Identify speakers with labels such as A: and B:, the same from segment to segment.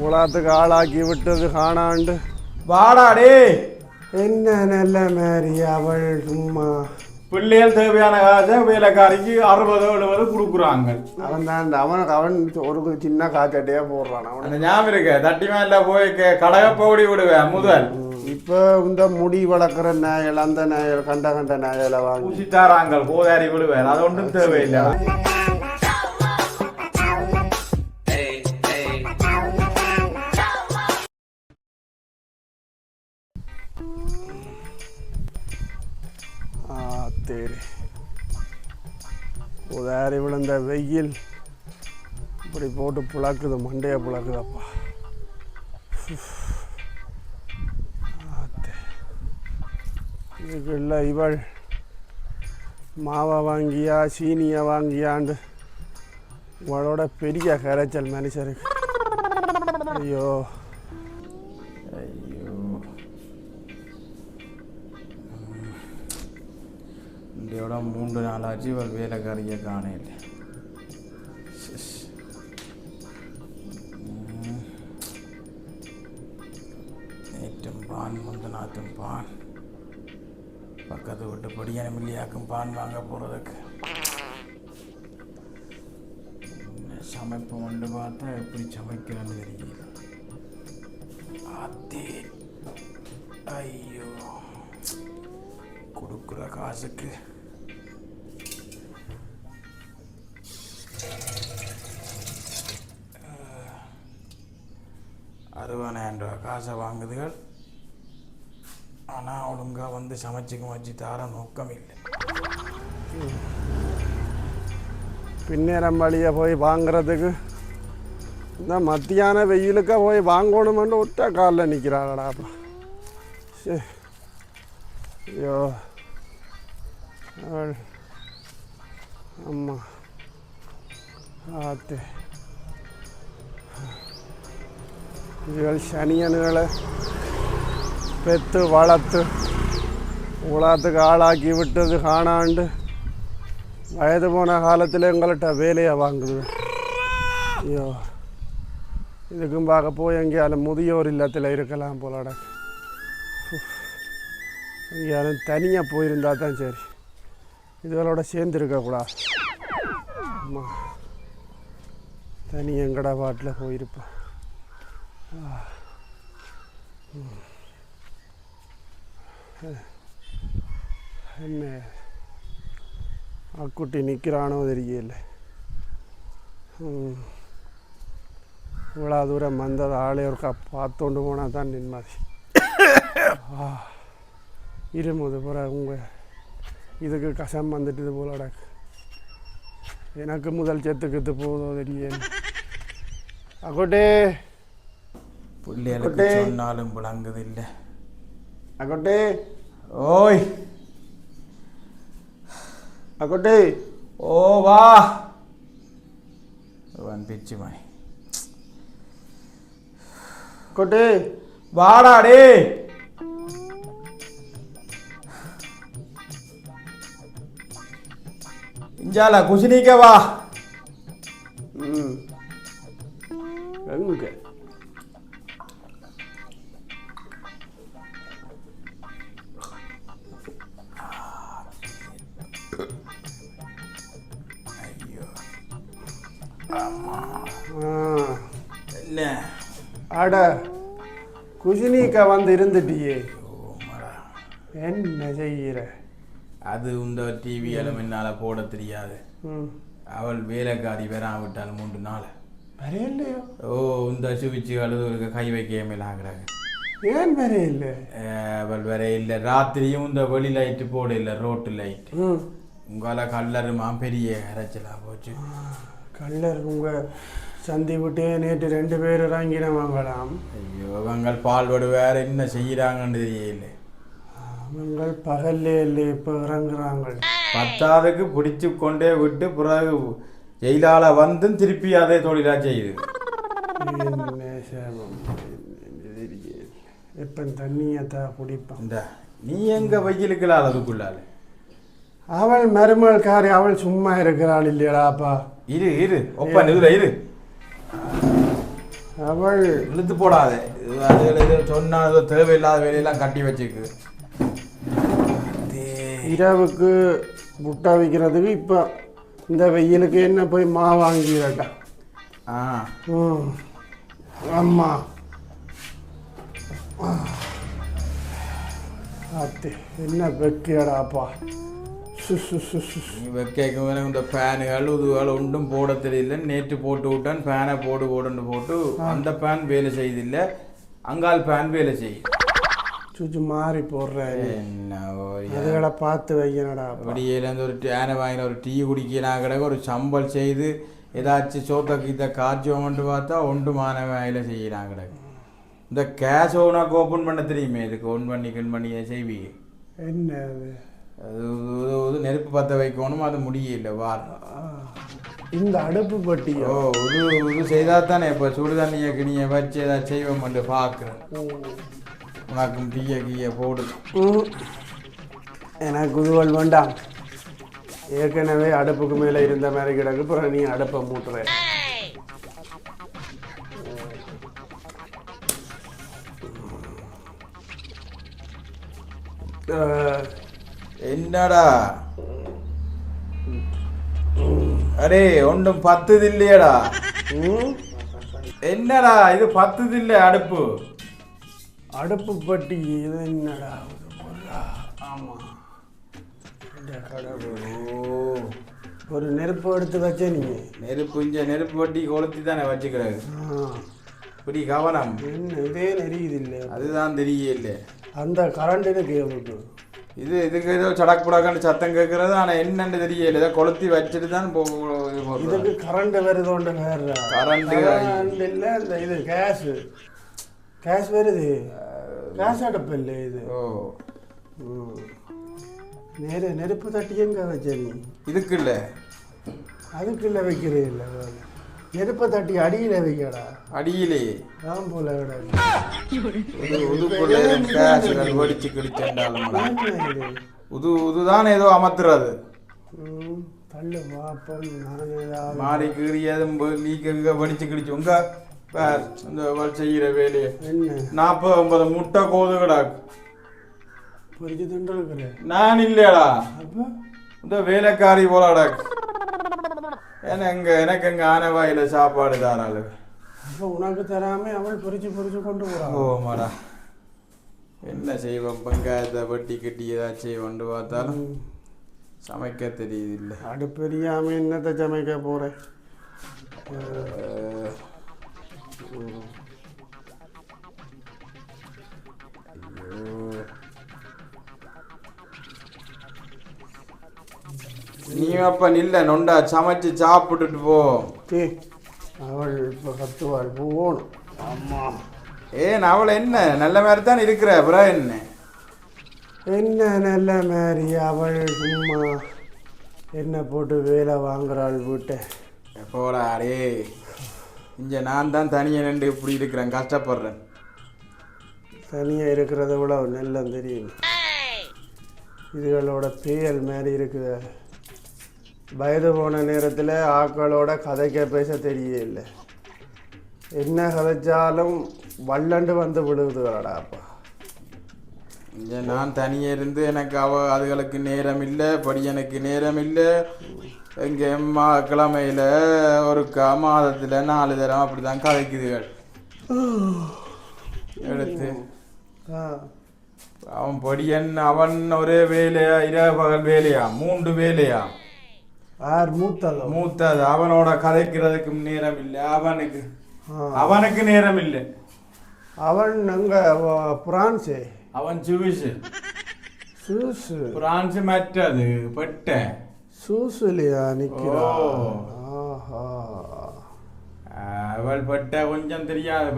A: உலகத்துக்கு ஆளாக்கி விட்டது காணாண்டு.
B: வாடாடே.
A: என்ன நல்ல மாதிரி அவள் சும்மா
B: பிள்ளைகள் தேவையான காசை வேலைக்காரிக்கு 60-70 கொடுக்குறாங்க.
A: அவன் ஒரு சின்ன காய்ச்சட்டையா போடுறான்.
B: அவன் ஞாபகம் இருக்க தட்டி மேல போய் கடகப்போடி விடுவேன் முதல்.
A: இப்போ இந்த முடி வளர்க்குற நாயல் அந்த நாயல் கண்ட நாயலை வாங்கி
B: ஊசித்தாராங்க கோதாரி விடுவேன். அது ஒன்றும் தேவையில்லை.
A: சரி உதாரி விழுந்த வெயில் இப்படி போட்டு புழக்குது, மண்டையை புழக்குதப்பா. இதுக்கு இல்லை இவள் மாவை வாங்கியா சீனியை வாங்கியாண்டு இவளோட பெரிய கரைச்சல் மனுஷருக்கு. ஐயோ
B: இந்தியோட 3 நாளாச்சு இவள் வேலைக்காரியை காணையில். நேற்றும் பான் முந்தநாத்தும் பான் பக்கத்து விட்டு பொடியான மில்லியாக்கும் பான் வாங்க போகிறதுக்கு சமைப்பு கொண்டு பார்த்தா எப்படி சமைக்கிறேன்னு தெரியல. அதே ஐயோ கொடுக்குற காசுக்கு 60,000 ரூபா காசை வாங்குதுகள். ஆனால் ஒழுங்காக வந்து சமைச்சிக்க வச்சு தார நோக்கம் இல்லை.
A: பின்னேரம் வழியை போய் வாங்குறதுக்கு இந்த மத்தியான வெயிலுக்க போய் வாங்கணுமென்று ஒற்ற காலில் நிற்கிறாங்கடாப்பா. சரி ஐயோ அம்மா ஆத்தே இதுகள் சனியன்களை பெற்று வளர்த்து உலகத்துக்கு ஆளாக்கி விட்டது காணாண்டு வயது போன காலத்தில் எங்கள்கிட்ட வேலையை வாங்குது. ஐயோ இதுக்கும் பார்க்க போய் எங்கேயாலும் முதியோர் இல்லத்தில் இருக்கலாம் போலட. எங்கேயாலும் தனியாக போயிருந்தா தான் சரி, இதுகளோட சேர்ந்து இருக்கக்கூடாது. அம்மா தனி எங்கடா பாட்டில் போயிருப்பேன். என்ன அக்குட்டி நிற்கிறானோ தெரியல. இவ்வளோ தூரம் வந்தது ஆளே ஒருக்கா பார்த்துண்டு போனால் தான் நிம்மதி. இருமுது பிற உங்கள் இதுக்கு கசம் வந்துட்டு போலடா. எனக்கு முதல் செத்துக்கிட்டு போதோ தெரியல. அக்கோட்டே
B: பிள்ளைகளுக்கு சொன்னாலும் விளங்குது இல்லை.
A: அக்கோட்டே
B: ஓய்
A: அக்கோட்டே
B: ஓ வா பிச்சு மணி
A: அக்கோட்டே
B: வாடாடே. இஞ்சால குசினிக்க வா.
A: எங்க
B: என்ன
A: ஆட குசினிக்க வந்து இருந்துட்டியே, என்ன செய்கிற?
B: அது இந்த டிவியால் என்னால் போட தெரியாது. அவள் வேலைக்காரி வராவிட்டால் 3 நாள்
A: வரையில்லையோ.
B: ஓ இந்த சுவிச்சு அழுது கை வைக்க மேலே ஆகுறாங்க.
A: ஏன் வரையில்லை?
B: அவள் வரையில்லை. ராத்திரியும் இந்த வெளி லைட்டு போட இல்லை, ரோட்டு லைட்டு. உங்களால் கல்லருமா பெரிய இறைச்சலாக போச்சு.
A: கல்லர் உங்கள் சந்தி விட்டே நேற்று 2 பேர் இறங்கினவங்களாம்.
B: ஐயோ அவங்கள் பால்வடு வேறு என்ன செய்கிறாங்கன்னு தெரியல.
A: அவங்கள் பகல்லே இல்லை இப்போ இறங்குறாங்க.
B: 10ஆவதுக்கு பிடிச்சி கொண்டே விட்டு பிறகு ஜெயிலால் வந்து திருப்பி அதே தொழிலாக செய்யுது.
A: இப்போ தண்ணியத்தான் குடிப்பான்.
B: இந்த நீ எங்கே வெயிலுக்குள்ளால் அதுக்குள்ளால்
A: அவள் மருமல்காரி அவள் சும்மா இருக்கிறாள் இல்லையாப்பா.
B: இரு ஒப்பன் இதில் இரு.
A: அவள்
B: இழுத்து போடாதே. அது சொன்னா தேவையில்லாத வேலையெல்லாம் கட்டி வச்சுக்கு.
A: இரவுக்கு முட்டை வைக்கிறதுக்கு இப்போ இந்த வெயிலுக்கு என்ன போய் மா வாங்கிடட்டா. அம்மா அத்து என்ன வெக்கையடாப்பா.
B: நீ வைக்க இந்த ஃபேனுகள் இதுகள் ஒன்றும் போட தெரியல. நேற்று போட்டு விட்டான் ஃபேனை போடுன்னு போட்டு அந்த ஃபேன் வேலை செய்யுதில்லை, அங்கால் ஃபேன் வேலை செய்யும்.
A: சுச்சு மாறி போடுறேன். என்ன அதுகளை பார்த்து வைக்கணடா.
B: அப்படியேலேருந்து ஒரு ஃபேனை வாங்கின ஒரு டீ குடிக்கலாம் கிடக்க ஒரு சம்பல் செய்து ஏதாச்சும் சோத்த கீத்த காய்ச்சோம்ட்டு பார்த்தா ஒன்றுமான வேலை செய்யலாம் கிடக்கு. இந்த கேஷ் ஓனாக்கு ஓப்பன் பண்ண தெரியுமே, இதுக்கு ஓன் பண்ணி செய்வீங்க.
A: என்ன
B: அது நெருப்பு பற்ற வைக்கணும், அது முடியல வார்.
A: இந்த அடுப்பு பட்டியோ
B: இது செய்தால் தானே இப்போ சுடுதண்ணியை கிணியை வச்சு ஏதாவது செய்வோம் பார்க்குறேன். உனக்கும் கீய போடு.
A: எனக்கு உதுவல் வேண்டாம். ஏற்கனவே அடுப்புக்கு மேலே இருந்த மாதிரி கிடக்கு. அப்புறம் நீ அடுப்பை மூட்டுற.
B: என்னடா அடே ஒன்றும் பத்துது இல்லையடா. என்னடா இது பத்துது இல்லை அடுப்பு.
A: அடுப்பு பட்டி இது என்னடா. ஆமாம் ஒரு நெருப்பு எடுத்து வச்ச. நீங்கள்
B: நெருப்பு வட்டி கொளுத்தி தானே வச்சுக்கிறாரு. இப்படி கவனம்
A: என்ன இதே நெறியுது இல்லை.
B: அதுதான் தெரியல.
A: அந்த கரண்ட் இருக்கு.
B: இதுக்கு ஏதோ சடக்கு புடாக்கான்னு சத்தம் கேட்கறது. ஆனால் என்னன்னு தெரியல. ஏதோ கொளுத்தி வச்சுட்டு தான்
A: இதுக்கு கரண்ட் வருதோண்டு வேறு. கரண்ட் இல்லை. இந்த இது கேஸ் வருது. கேஸ் அடுப்பு இல்லை இது. நெருப்பு தட்டி எங்க வச்ச நீ? இதுக்கு இல்லை, அதுக்கு இல்லை வைக்கிறே இல்லை. நெருப்பை தட்டி அடியில வைக்கடா. அடியிலே தான் போல
B: வெடிச்சு கிடிச்சாலும் உதுதான் ஏதோ அமர்த்துறது.
A: தள்ளு பாப்பம்
B: மாறி கீறியது நீக்க வெடிச்சு கிடிச்சு உங்க இந்த செய்கிற வேலையை. 40-50 முட்டை கோது கிடாக்கு
A: பொறிச்சு தின்று.
B: நான் இல்லையடா, இந்த வேலைக்காரி போலாடாக்கு. எனக்கு எங்க ஆனவாயில சாப்பாடு தாராளு.
A: அப்போ உனக்கு தராம அவள் பொறிச்சு கொண்டு போறான்.
B: ஓமாடா, என்ன செய்வோம். வெங்காயத்தை வட்டி கட்டி ஏதாச்சும் கொண்டு பார்த்தாலும் சமைக்க தெரியுது இல்லை.
A: அடுப்பெரியாம என்னத்தை சமைக்க போறேன்.
B: நீ அப்ப நில்ல நொண்டா சமைச்சு சாப்பிட்டுட்டு போ.
A: அவள் இப்போ கத்துவாள் போகணும். அம்மா
B: ஏன் அவளை என்ன நல்ல மாதிரி தான் இருக்கிற அப்புறம்
A: என்ன நல்ல மாதிரி. அவள் சும்மா என்ன போட்டு வேலை வாங்குறாள் வீட்டை.
B: போடா அடே, இங்கே நான் தான் தனியாக நின்று இப்படி இருக்கிறேன், கஷ்டப்படுறேன்.
A: தனியாக இருக்கிறத விட நல்லா தெரியும். இதுகளோட பேயல் மாதிரி இருக்குது. வயது போன நேரத்தில் ஆக்களோட கதைக்க பேச தெரியல. என்ன கதைச்சாலும் வல்லண்டு வந்து விடுவதுடா. அப்பா
B: இங்கே நான் தனியாக இருந்து எனக்கு அதுகளுக்கு நேரம் இல்லை, படி எனக்கு நேரம் இல்லை. எங்கள் கிழமையில் ஒரு மாதத்தில் 4 தரம் அப்படி தான் கதைக்குதுகள் எடுத்து. அவன் படியன் அவன் ஒரே வேலையா, இரவு பகல் வேலையா, 3 வேலையா. மூத்தது அவனோட கதைக்கிறதுக்கு நேரம் இல்லை. அவனுக்கு நேரம் இல்லை.
A: அவன் அங்க பிரான்ஸு,
B: அவன் சுவிசு பிரான்ஸ் மற்றது பெட்ட
A: சூசுலையா நிற்கிறான்.
B: அவள் பெட்ட கொஞ்சம் தெரியாது.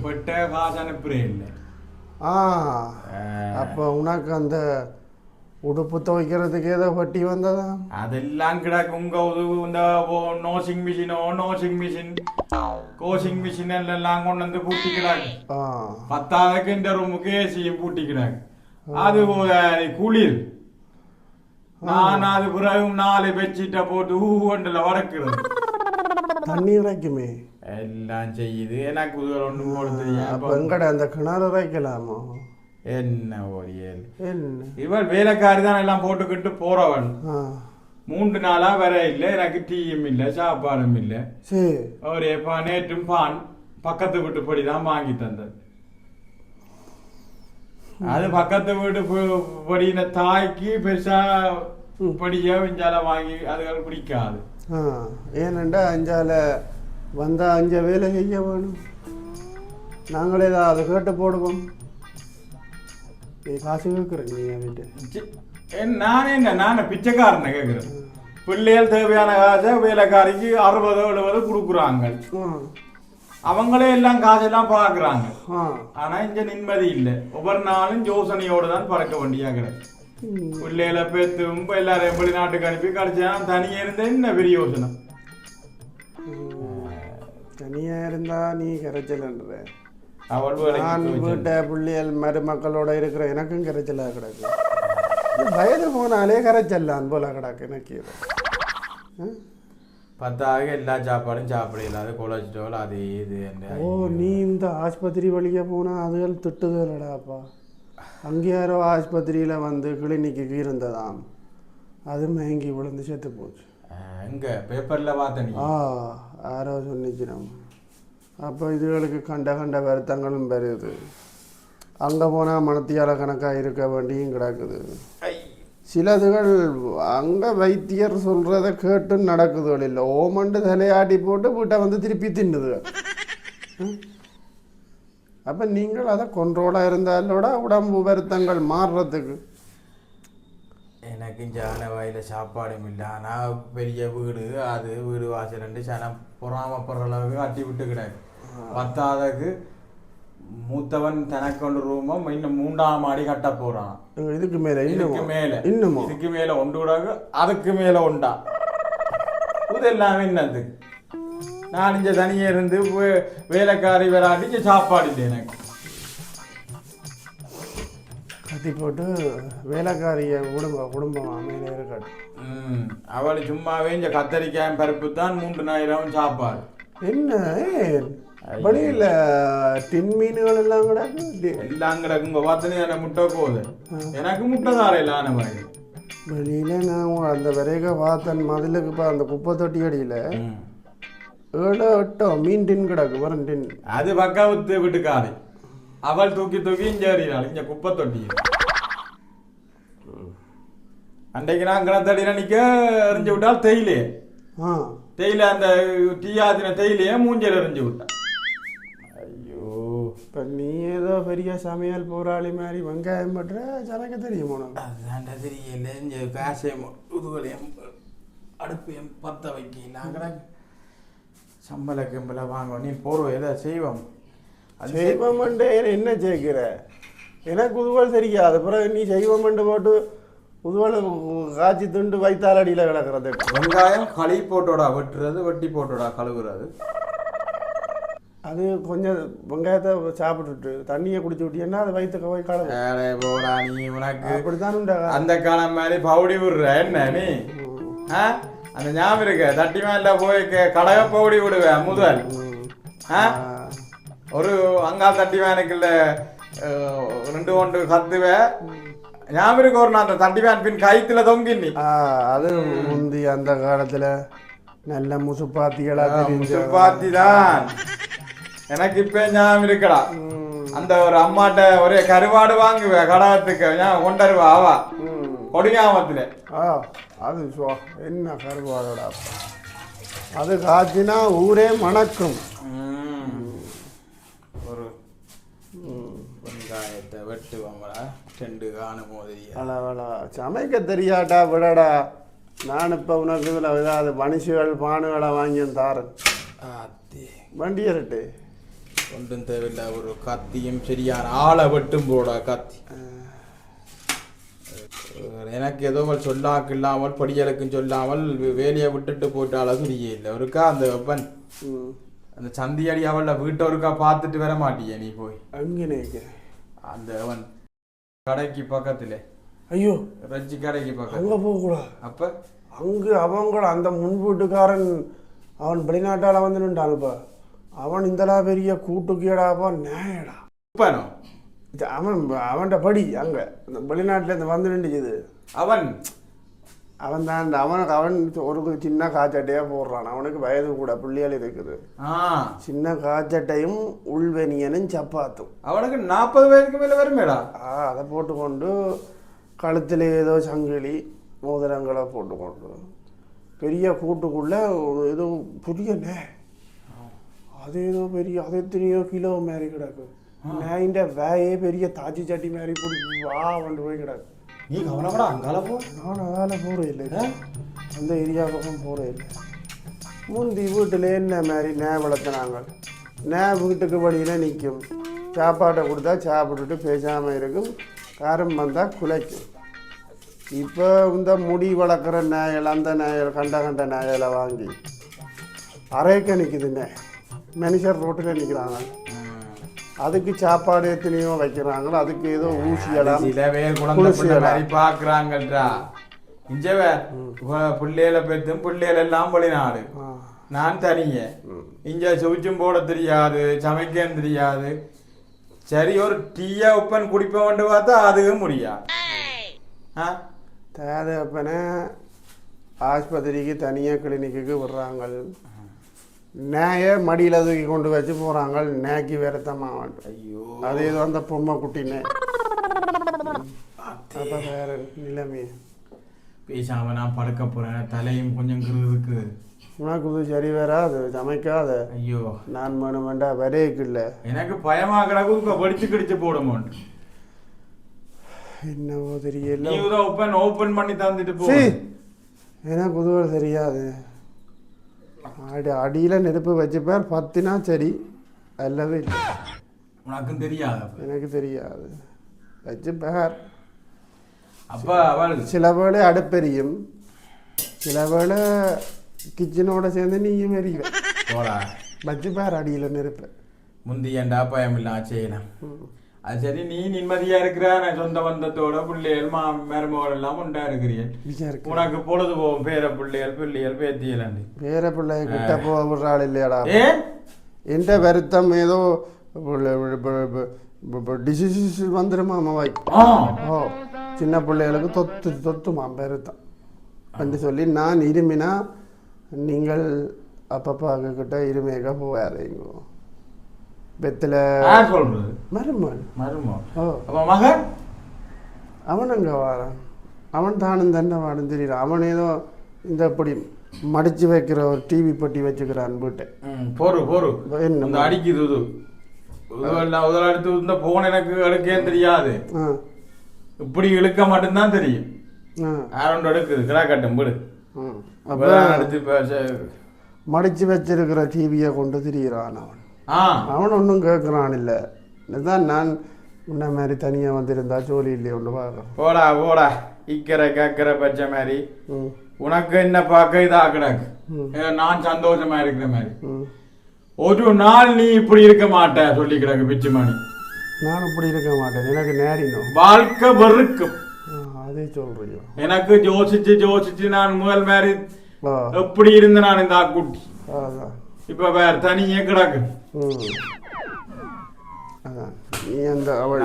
B: பெட்ட காசு அனுப்புறே இல்லை.
A: அப்போ உனக்கு அந்த உடுப்பு துவைக்கிறதுக்கு ஏதோ வட்டி வந்ததா?
B: அதெல்லாம் கிடக்கு. இந்த நோசிங் மிஷின் கோசிங் மிஷின் எல்லாம் கொண்டு வந்து பூட்டி கிடாக்கு. 10க்கு இந்த ரூமுக்கு ஏசியும் பூட்டி கிடாக்கு. அது குளிர். நான் அது பிறகு 4 பெட்ஷீட்டை போட்டு ஊண்டல வடக்குறது.
A: தண்ணி இறக்குமே.
B: எல்லாம் செய்யுது எனக்கு குதிரை ஒன்று போடுது
A: அப்போ எங்கட அந்த கிணறு வைக்கலாமோ?
B: என்ன ஓரியல்
A: என்ன
B: இவள் வேலைக்காரி தான் எல்லாம் போட்டுக்கிட்டு போறவள்.
A: ஆ
B: 3 நாளா வர இல்லை, எனக்கு டீயும் இல்லை சாப்பாடும் இல்லை.
A: சரி
B: ஒரு நேற்றும் பான் பக்கத்து வீட்டு படி தான் வாங்கி தந்தது. அது பக்கத்து வீட்டு படியின தாய்க்கு பெருசா படிய விஞ்சால வாங்கி அதுகள் பிடிக்காது.
A: ஏனண்டா அஞ்சால வந்தா 5 வேலை செய்ய வேணும். நாங்களே தான் அதை கேட்டு போடுவோம். நீ காசு கேட்குற நீ வீட்டு
B: நானே பிச்சைக்காரனை கேட்குறேன். பிள்ளைகள் தேவையான காசை வேலைக்காரிக்கு 60-70 கொடுக்குறாங்க. அவங்களே எல்லாம் காசெல்லாம் பார்க்குறாங்க. ஆனா இங்க நிம்மதி இல்லை. ஒவ்வொரு நாளும் யோசனையோடு தான் பறக்க வேண்டியா கிடக்கு. பிள்ளைகளை பேத்தும் எல்லாரையும் வெளிநாட்டுக்கு அனுப்பி கழிச்சா தனியா இருந்த என்ன பெரிய யோசனை.
A: தனியா இருந்தா நீ கரைச்சல்ன்ற
B: அவள்
A: நான் வீட்டை பிள்ளைகள் மருமக்களோட இருக்கிற எனக்கும் கரைச்சலா கிடக்கு. வயது போனாலே கரைச்சல்லான் போல கிடக்கு எனக்கு.
B: பத்தாக எல்லா சாப்பாடும் சாப்பிட இல்லாத கொலஸ்ட்ரால் அது இது.
A: ஓ நீ இந்த ஆஸ்பத்திரி வழியாக போனால் அதுகள் திட்டுதலடாப்பா. அங்கே யாரோ ஆஸ்பத்திரியில் வந்து கிளினிக்கு இருந்ததாம், அது மயங்கி விழுந்து செத்து போச்சு.
B: எங்கே பேப்பரில் பார்த்தேன்.
A: யாரோ சொன்னிச்சு நம்ம. அப்போ இதுகளுக்கு கண்ட வருத்தங்களும் வருது. அங்கே போனால் மனத்தியால கணக்காக இருக்க வேண்டியும் கிடக்குது. சிலதுகள் அங்கே வைத்தியர் சொல்கிறத கேட்டு நடக்குதுகள் இல்லை, ஓமண்டு தலையாட்டி போட்டு வீட்டை வந்து திருப்பி தின்னுது. அப்போ நீங்கள் அதை கொண்ட்ரோலாக இருந்தாலோட உடம்பு வருத்தங்கள் மாறுறதுக்கு.
B: எனக்கு ஜான வாயில் சாப்பாடும் இல்லை. ஆனால் பெரிய வீடு, அது வீடு வாசல் 2 சனம் பொறாமப்படுற அளவுக்கு கட்டி விட்டு கிடக்கு. பத்தாவதுக்கு மூத்தவன் தனக்கு ஒன்று ரூமும் இன்னும் 3ஆம் மாடி கட்ட போறான்.
A: இதுக்கு மேல
B: இதுக்கு மேல ஒன்று கூடாது, அதுக்கு மேல உண்டா. இது எல்லாமே என்னது. நான் இங்க தனியே இருந்து வேலைக்காரி விளையாடி இங்க சாப்பாடு இல்லை எனக்கு.
A: கட்டி போட்டு வேலைக்காரிய குடும்பமா மேலே இருக்கட்டும்.
B: அவள் சும்மாவே இங்க கத்தரிக்காய் பருப்பு தான் 3 நாயிரம் சாப்பாடு.
A: என்ன வழியில் டின் மீன்கள் எல்லாம் கிடக்கு,
B: எல்லாம் கிடக்குங்க. பார்த்தனே முட்டை போகுது, எனக்கு முட்டை தார இல்லான மாதிரி.
A: வெளியில் நான் அந்த விரைக பார்த்தன் மதிலுக்கு இப்போ அந்த குப்பை தொட்டி அடியில் 7-8 மீன் டின் கிடக்கு. வரும் டின்
B: அது பக்காவுத்து வீட்டுக்காரு. அவள் தூக்கி இங்கே ஏறினாள் இங்கே குப்பை தொட்டி. அன்றைக்கு நான் கிணத்தடியில் நிற்க எறிஞ்சு விட்டால் தேயிலை அந்த டீயாதின தேயிலையே மூஞ்சல் எறிஞ்சு விட்டான். ஐயோ,
A: இப்போ நீ ஏதோ பெரிய சமையல் போராளி மாதிரி வெங்காயம் பட்டுற ஜனக்கு தெரியும் உனக்கு.
B: அதுதான்டா தெரியல. இந்த காசையும் உதுகளையும் அடுப்பையும் பற்ற வைக்கலாம். சம்பள கிம்பளை வாங்க நீ போடுவோம் ஏதோ செய்வோம்.
A: செய்வோம்ண்டு என்ன சேர்க்கிற? எனக்கு உதுவல் தெரியாது. அப்புறம் நீ செய்வோம்ண்டு போட்டு உதுவலை காய்ச்சி துண்டு வைத்தால் அடியில் கிடக்கிறது.
B: வெங்காயம் களி போட்டோடா வெட்டுறது, வெட்டி போட்டோடா கழுவுறது.
A: அது கொஞ்சம் வெங்காயத்தை சாப்பிட்டுட்டு தண்ணியை குடிச்சு விட்டீங்கன்னா அது வயிற்றுக்கு போய் கலவு
B: போடா. நீ உனக்கு
A: அப்படித்தான் உண்டா
B: அந்த காலம் மாதிரி பவுடி விடுற என்ன நீ? அந்த ஞாபகம் இருக்க தட்டி மேல போய் கடக பவுடி விடுவேன் முதல். ஒரு அங்கால் தட்டி வேனுக்குள்ள 2 ஒன்று கத்துவேன் ஞாபகம் இருக்கு. ஒரு நான் அந்த தட்டி வேன் பின் கைத்துல தொங்கினி.
A: அது முந்தி அந்த காலத்துல நல்ல முசுப்பாத்திகளா.
B: முசுப்பாத்தி தான் எனக்கு இப்ப ஞாபகம் இருக்கடா. அந்த ஒரு அம்மாட்ட ஒரே கருவாடு வாங்குவேன் கடகத்துக்கு கொண்டருவா அவா கொடிஞாபத்துல.
A: அது என்ன கருவாடோட அது காய்ச்சினா ஊரே மணக்கும்.
B: ஒரு வெங்காயத்தை வெட்டுவாங்களா 2 காணும் போது
A: அளவலா சமைக்க தெரியாட்டா விடடா. நான் இப்போ உனக்கு இதில் ஏதாவது மனுஷிகள் பானுகளை வாங்கி தாரேன். வண்டியரட்டு
B: ஒன்றும் தேவையில்லை. ஒரு கத்தியும் சரியான ஆளை வெட்டும் போடா கத்தி. எனக்கு ஏதோ சொல்லாக்கு இல்லாமல் படியலுக்கும் சொல்லாமல் வேலையை விட்டுட்டு போட்டால புரிய இல்லை. ஒருக்கா அந்த வெப்பன் அந்த சந்தியடி அவள வீட்டை ஒருக்கா பார்த்துட்டு வர மாட்டியே நீ போய்
A: அங்கே
B: அந்த அவன் கடைக்கு பக்கத்துல.
A: ஐயோ
B: ரஜ்ஜி கடைக்கு பக்கம்
A: அங்கே போகக்கூடாது.
B: அப்போ
A: அங்கே அவங்க அந்த முன் வீட்டுக்காரன் அவன் வெளிநாட்டால் வந்து நின்றான்ப்பா. அவன் இந்தலா பெரிய கூட்டுக்கீடாப்பா நேயடா
B: உப்பனோ
A: இது அவன்கிட்ட படி அங்கே இந்த வெளிநாட்டிலேருந்து வந்து நின்றுச்சுது
B: அவன்
A: அவன் ஒரு சின்ன காய்ச்சட்டையாக போடுறான். அவனுக்கு வயது கூட பிள்ளைகள் இருக்குது. சின்ன காய்ச்சட்டையும் உள்வெனியனும் சப்பாத்தும்.
B: அவனுக்கு 40 வயதுக்கு மேலே வருமேடா.
A: அதை போட்டுக்கொண்டு கழுத்தில் ஏதோ சங்கிலி மோதிரங்களை போட்டுக்கொண்டு பெரிய கூட்டுக்குள்ளே ஏதோ புரியனே அது ஏதோ பெரிய அது எத்தனையோ கிலோ மாரி கிடக்கு. நான் வேயே பெரிய தாச்சி சட்டி மாரி பிடிச்சி வா கொண்டு போய் கிடக்கு.
B: நீ கவனப்படா அங்கால போ.
A: நான் அதால் போகிறேன் இல்லை, அந்த ஏரியா பக்கம் போகிறேன் இல்லை. முந்தி வீட்டில் என்ன மாதிரி நே வளர்த்துனாங்க. நே வீட்டுக்கு வழியில் நிற்கும். சாப்பாட்டை கொடுத்தா சாப்பிட்டுட்டு பேசாமல் இருக்கும். காரம் வந்தால் குலைக்கும். இப்போ இந்த முடி வளர்க்குற நாயல் அந்த நாயல் கண்ட நாயலை வாங்கி அரைக்க நிற்குதுண்ணே. மனுஷர் ரோட்டில் நிற்கிறாங்க. அதுக்கு சாப்பாடு எத்தனையோ வைக்கிறாங்களோ அதுக்கு ஏதோ ஊசியெல்லாம்
B: சில பேர் குழந்தை பார்க்குறாங்கன்றா. இஞ்சவே பிள்ளைகளை பெற்றும் பிள்ளைகள் எல்லாம் வெளிநாடு. நான் தனியே இங்கே சுவிச்சும் போட தெரியாது, சமைக்க தெரியாது. சரி ஒரு டீயா உப்பன் குடிப்ப வந்து பார்த்தா அதுவும் முடியாது.
A: தேவைப்பன ஆஸ்பத்திரிக்கு தனியாக கிளினிக்கு விடுறாங்க. நேய மடியில் தூக்கி கொண்டு வச்சு போகிறாங்க. நேக்கி வேறத்தமாக மாட்டோம். ஐயோ அது ஏதோ அந்த பொம்மை குட்டினே. அப்போ வேற நிலைமை
B: பேசாம நான் படுக்க போகிறேன். தலையும் கொஞ்சம் இருக்கு.
A: உனக்கு இது சரி வராது, சமைக்காத. ஐயோ நான் வேணுமெண்டா வரையக்கு இல்லை. எனக்கு
B: பயமாக கிடக்கு. படிச்சு கிடிச்சு போட மாட்டேன்.
A: என்னவோ தெரியல.
B: ஓப்பன் பண்ணி தந்துட்டு போ.
A: எனக்கு உதவ தெரியாது. அடியில் நெருப்பு வச்சுப்பார் பத்தினா சரி அல்லது
B: உனக்கும் தெரியாது.
A: எனக்கு தெரியாது வச்சுப்பார்.
B: அப்போ அவள்
A: சில வேளை அடுப்பெரியும், சில வேளை கிச்சனோட சேர்ந்து நீயும் எறிவ. வச்சுப்பார் அடியில் நெருப்பு.
B: முந்தியண்டா பயமில்லாம் செய்யலாம். அது சரி, நீ நிம்மதியா இருக்கிற. நான் சொந்த பந்தத்தோட பிள்ளைகள் மருமகள் எல்லாம் உண்டா இருக்கிறீர்கள். உனக்கு பொழுது போகும். பேர பிள்ளைகள் பேத்தியல்
A: பேர பிள்ளைய கிட்ட போகிற ஆள் இல்லையாடா. எந்த வருத்தம் ஏதோ டிசீஸ் வந்துருமா அம்மாவாய். ஓ சின்ன பிள்ளைகளுக்கு தொத்துமா பெருத்தம் என்று சொல்லி நான் இருமினா நீங்கள் அப்பப்பா கிட்ட இருமையாக போகாதீங்க. பெத்தில் மருமன்
B: மகன்
A: அவன் அங்கே வாரான். அவன் தானும் தண்டை வாடும் தெரியல. அவன் ஏதோ இந்த இப்படி மடிச்சு வைக்கிற ஒரு டிவி பட்டி வச்சுக்கிறான் வீட்டை.
B: என்ன அடிக்குது எடுத்து போன் எனக்கு எடுக்க தெரியாது. இப்படி இழுக்க மட்டும்தான் தெரியும். எடுக்குது கிடா கட்டும் வீடு
A: மடிச்சு வச்சிருக்கிற டிவியை கொண்டு திரிகிறான் அவன். அவன் ஒன்றும் கேட்குறான் இல்லை. இதுதான் நான் உன்ன மாதிரி தனியாக வந்திருந்தா ஜோலி இல்லையே ஒன்று பார்க்குறேன்.
B: போடா இக்கரை கேட்கிற பச்சை மாதிரி. உனக்கு என்ன பார்க்க இதா கிடக்கு. நான் சந்தோஷமா இருக்கிற மாதிரி. ஒரு நாள் நீ இப்படி இருக்க மாட்ட சொல்லி கிடக்கு பிச்சு மணி.
A: நான் இப்படி இருக்க மாட்டேன். எனக்கு நேரினும்
B: வாழ்க்கை வெறுக்கும்.
A: அதே சொல்றியோ.
B: எனக்கு யோசிச்சு நான் முதல் மாதிரி எப்படி இருந்த நான் இந்த ஆக்குட்டி. இப்ப வேற தனியே கிடக்கு.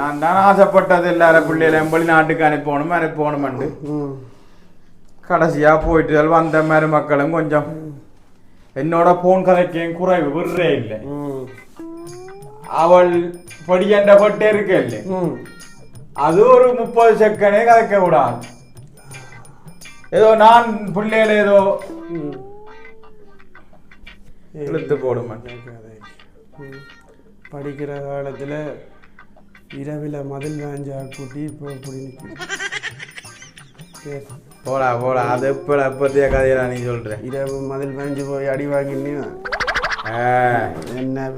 B: நான் தான் ஆசைப்பட்டது எல்லாரும் பிள்ளைகளையும் வெளிநாட்டுக்கு அனுப்பணும் கடைசியா போயிட்டு வந்த மாதிரி மக்களும் கொஞ்சம் என்னோட போன் கதைக்கும் குறைவு விடுறே இல்லை. அவள் படியண்ட பட்டே இருக்க இல்லை. அது ஒரு 30 செகண்டே கதைக்க விடாது. ஏதோ நான் பிள்ளைகளை ஏதோ இழுத்து போடுமா.
A: படிக்கிற காலத்தில் இரவில் மதில் வாஞ்சா கூட்டி இப்போ இப்படி
B: போடா அது எப்பத்திய கதையெல்லாம் நீ சொல்ற.
A: இரவு மதில் வாஞ்சி போய் அடி வாங்கினீ என்ன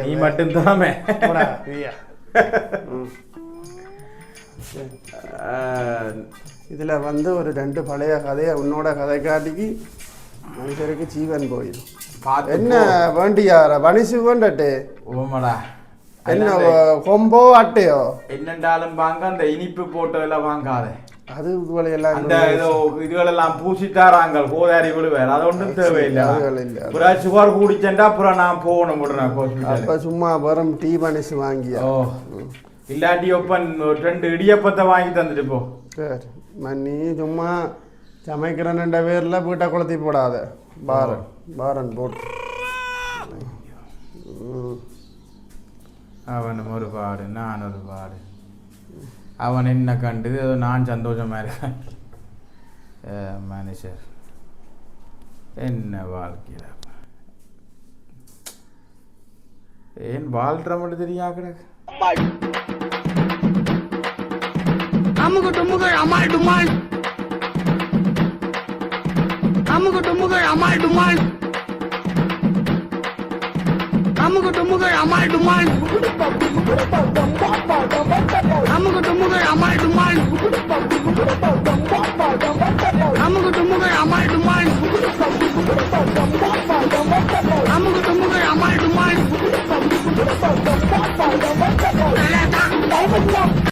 B: நீ மட்டும் தாமே.
A: இதில் வந்து ஒரு 2 பழைய கதையை உன்னோட கதை காட்டிக்கு மனுஷருக்கு ஜீவன் போயிடும். என்ன வேண்டியார வனிசு வேண்டட்டே.
B: ஓமடா
A: என்ன கொம்போ அட்டையோ
B: என்னண்டாலும் வாங்க. அந்த இனிப்பு போட்டதெல்லாம் வாங்காத.
A: அது இதுவளையெல்லாம்
B: அந்த ஏதோ இதுகளெல்லாம் பூசித்தாராங்க கோதாரி விழுவார் அது ஒன்றும் தேவையில்லை
A: அதுகள் இல்லை.
B: அப்புறம் சுகர் கூடிச்சேன்டா அப்புறம் நான் போகணும் உடனே ஹாஸ்பிட்டல்.
A: அப்போ சும்மா வெறும் டீ பனிஷ் வாங்கியா.
B: ஓ இல்லாட்டி ஒப்பன் 2 இடியப்பத்தை வாங்கி தந்துட்டு போ.
A: சரி நீ சும்மா சமைக்கிறேன்ன்ற பேரில் வீட்டை கொளுத்தி போடாத. பாரன் போட்டு
B: அவனும் ஒரு பாடு நான் ஒரு பாடு. அவன் என்ன கண்டு ஏதோ நான் சந்தோஷமா இருக்கேன். மனுஷர் என்ன வாழ்க்கையில ஏன் வாழ்ற மட்டும் தெரியா கிடக்கு.
C: அமுகு டுமுகு அமால் டுமால் அமுகு டுமுகு அமால் டுமால் அமுகு டுமுகு அமால் டுமால் அமுகு டுமுகு அமால் டுமால் அமுகு டுமுகு அமால் டுமால் அமுகு டுமுகு அமால் டுமால்